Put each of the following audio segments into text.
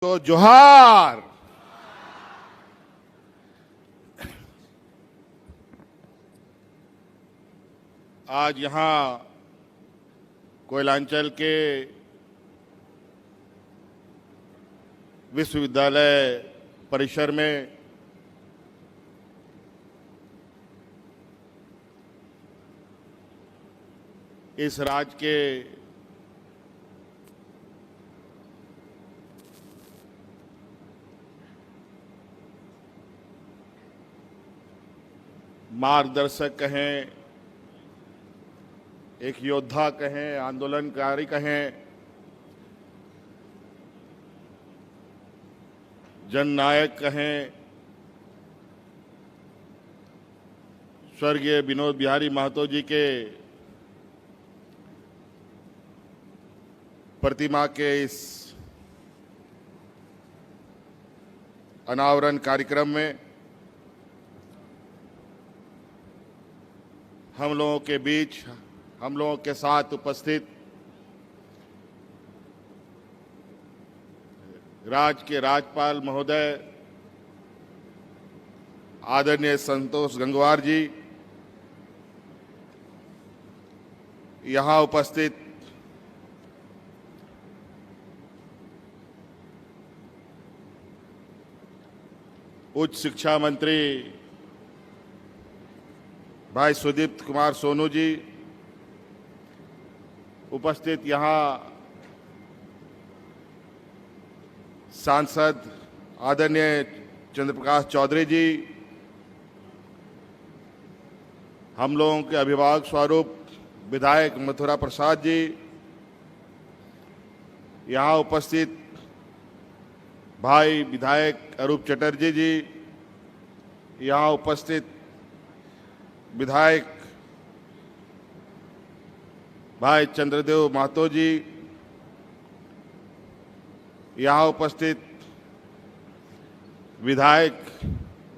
तो जोहार। आज यहां कोयलांचल के विश्वविद्यालय परिसर में इस राज्य के मार्गदर्शक कहें, एक योद्धा कहें, आंदोलनकारी कहें, जननायक कहें, स्वर्गीय विनोद बिहारी महतो जी के प्रतिमा के इस अनावरण कार्यक्रम में हम लोगों के बीच, हम लोगों के साथ उपस्थित राज्य के राज्यपाल महोदय आदरणीय संतोष गंगवार जी, यहाँ उपस्थित उच्च शिक्षा मंत्री भाई सुदीप्त कुमार सोनू जी, उपस्थित यहाँ सांसद आदरणीय चंद्रप्रकाश चौधरी जी, हम लोगों के अभिभावक स्वरूप विधायक मथुरा प्रसाद जी, यहाँ उपस्थित भाई विधायक अरूप चटर्जी जी, यहाँ उपस्थित विधायक भाई चंद्रदेव महतो जी, यहाँ उपस्थित विधायक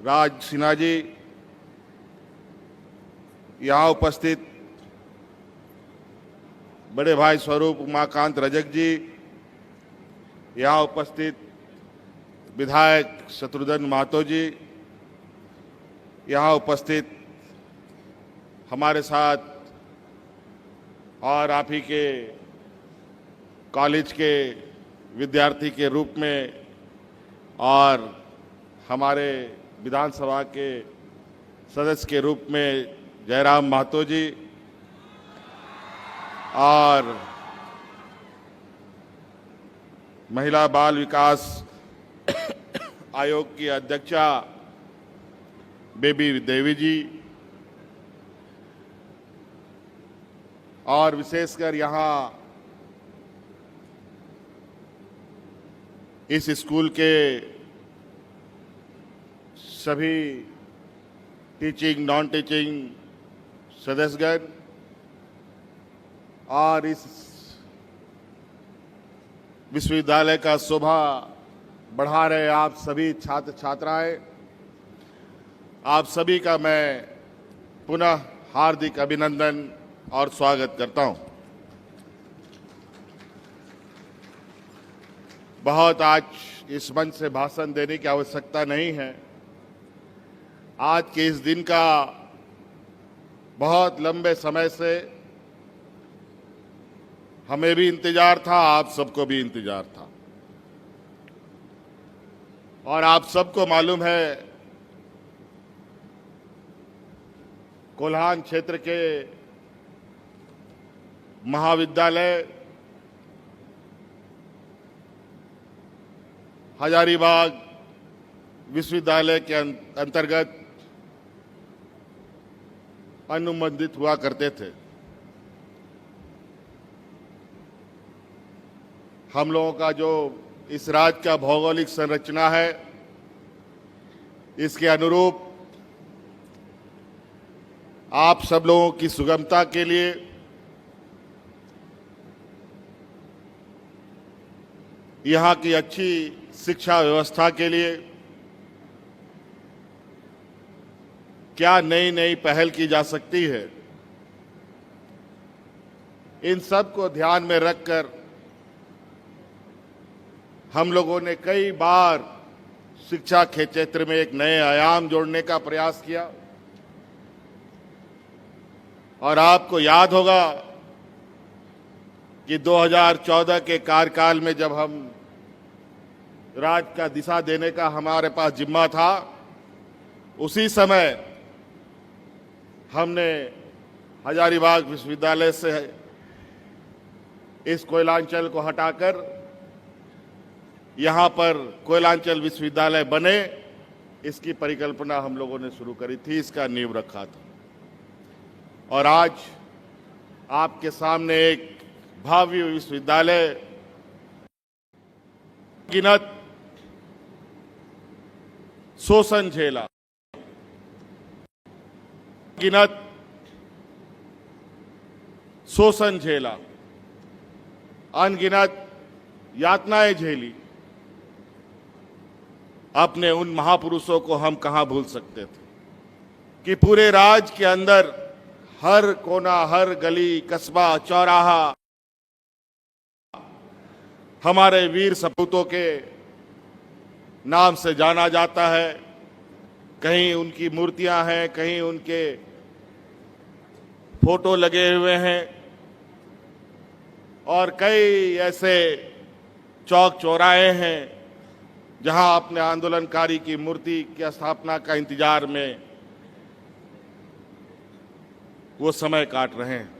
राज सिन्हा जी, यहाँ उपस्थित बड़े भाई स्वरूप उमाकांत रजक जी, यहाँ उपस्थित विधायक शत्रुघ्न महतो जी, यहाँ उपस्थित हमारे साथ और आप ही के कॉलेज के विद्यार्थी के रूप में और हमारे विधानसभा के सदस्य के रूप में जयराम महतो जी और महिला बाल विकास आयोग की अध्यक्षा बेबी देवी जी और विशेषकर यहाँ इस स्कूल के सभी टीचिंग नॉन टीचिंग सदस्यगण और इस विश्वविद्यालय का शोभा बढ़ा रहे आप सभी छात्र छात्राएं, आप सभी का मैं पुनः हार्दिक अभिनंदन और स्वागत करता हूं। बहुत आज इस मंच से भाषण देने की आवश्यकता नहीं है। आज के इस दिन का बहुत लंबे समय से हमें भी इंतजार था, आप सबको भी इंतजार था और आप सबको मालूम है कोल्हान क्षेत्र के महाविद्यालय हजारीबाग विश्वविद्यालय के अंतर्गत अनुबंधित हुआ करते थे। हम लोगों का जो इस राज्य का भौगोलिक संरचना है, इसके अनुरूप आप सब लोगों की सुगमता के लिए यहाँ की अच्छी शिक्षा व्यवस्था के लिए क्या नई नई पहल की जा सकती है, इन सब को ध्यान में रखकर हम लोगों ने कई बार शिक्षा के क्षेत्र में एक नए आयाम जोड़ने का प्रयास किया और आपको याद होगा कि 2014 के कार्यकाल में जब हम राज्य का दिशा देने का हमारे पास जिम्मा था, उसी समय हमने हजारीबाग विश्वविद्यालय से इस कोयलांचल को हटाकर यहाँ पर कोयलांचल विश्वविद्यालय बने, इसकी परिकल्पना हम लोगों ने शुरू करी थी, इसका नींव रखा था। और आज आपके सामने एक भव्य विश्वविद्यालय गिनत शोषण झेला, गिनत शोषण झेला, अनगिनत यातनाएं झेली। अपने उन महापुरुषों को हम कहां भूल सकते थे कि पूरे राज्य के अंदर हर कोना, हर गली, कस्बा, चौराहा हमारे वीर सपूतों के नाम से जाना जाता है। कहीं उनकी मूर्तियां हैं, कहीं उनके फोटो लगे हुए हैं और कई ऐसे चौक चौराहे हैं जहां अपने आंदोलनकारी की मूर्ति की स्थापना का इंतजार में वो समय काट रहे हैं।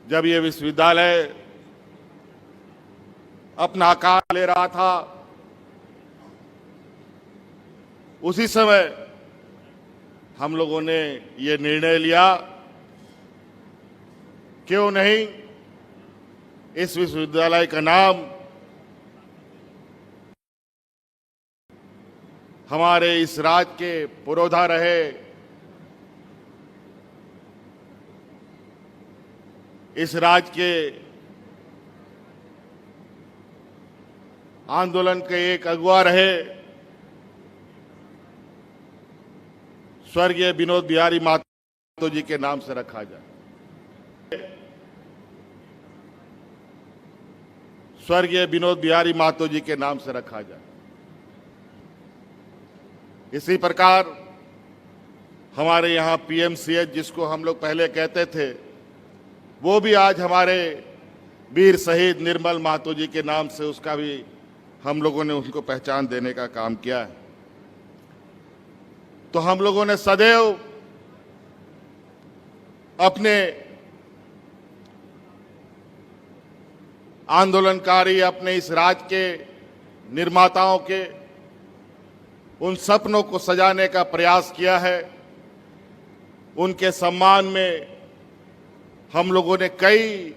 जब ये विश्वविद्यालय अपना आकार ले रहा था, उसी समय हम लोगों ने ये निर्णय लिया, क्यों नहीं इस विश्वविद्यालय का नाम हमारे इस राज्य के पुरोधा रहे, इस राज्य के आंदोलन के एक अगुवा रहे स्वर्गीय विनोद बिहारी महतो जी के नाम से रखा जाए। स्वर्गीय विनोद बिहारी महतो जी के नाम से रखा जाए। इसी प्रकार हमारे यहाँ पीएमसीएच, जिसको हम लोग पहले कहते थे, वो भी आज हमारे वीर शहीद निर्मल महतो जी के नाम से, उसका भी हम लोगों ने उनको पहचान देने का काम किया है। तो हम लोगों ने सदैव अपने आंदोलनकारी, अपने इस राज्य के निर्माताओं के उन सपनों को सजाने का प्रयास किया है। उनके सम्मान में हम लोगों ने कई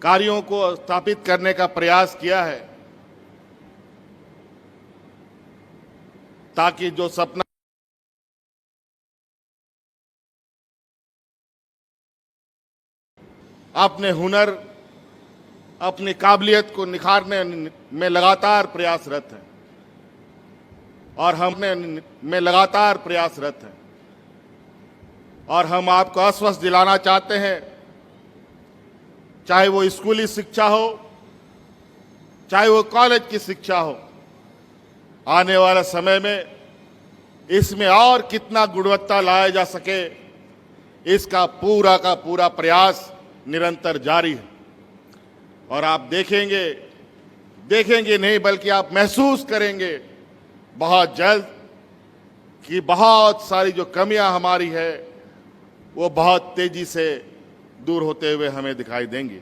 कार्यों को स्थापित करने का प्रयास किया है, ताकि जो सपना अपने हुनर, अपनी काबिलियत को निखारने में लगातार प्रयासरत हैं और हमने में लगातार प्रयासरत हैं। और हम आपको आश्वस्त दिलाना चाहते हैं, चाहे वो स्कूली शिक्षा हो, चाहे वो कॉलेज की शिक्षा हो, आने वाले समय में इसमें और कितना गुणवत्ता लाया जा सके, इसका पूरा का पूरा प्रयास निरंतर जारी है। और आप देखेंगे नहीं बल्कि आप महसूस करेंगे बहुत जल्द कि बहुत सारी जो कमियां हमारी है वो बहुत तेजी से दूर होते हुए हमें दिखाई देंगी।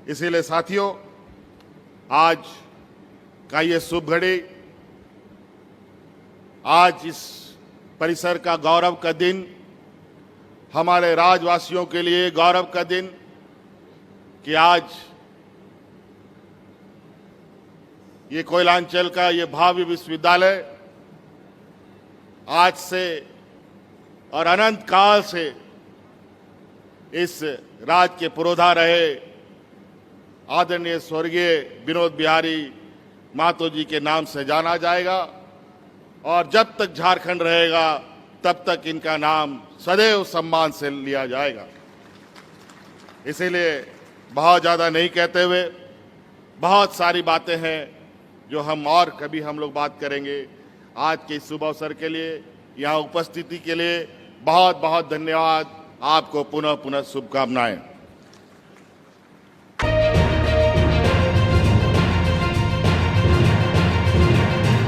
इसीलिए साथियों, आज का ये शुभ घड़ी, आज इस परिसर का गौरव का दिन, हमारे राज्यवासियों के लिए गौरव का दिन कि आज ये कोयलांचल का ये भव्य विश्वविद्यालय आज से और अनंत काल से इस राज्य के पुरोधा रहे आदरणीय स्वर्गीय विनोद बिहारी महतो जी के नाम से जाना जाएगा। और जब तक झारखंड रहेगा तब तक इनका नाम सदैव सम्मान से लिया जाएगा। इसीलिए बहुत ज़्यादा नहीं कहते हुए, बहुत सारी बातें हैं जो हम लोग बात करेंगे। आज के इस शुभ अवसर के लिए, यहाँ उपस्थिति के लिए बहुत बहुत धन्यवाद। आपको पुनः पुनः शुभकामनाएं।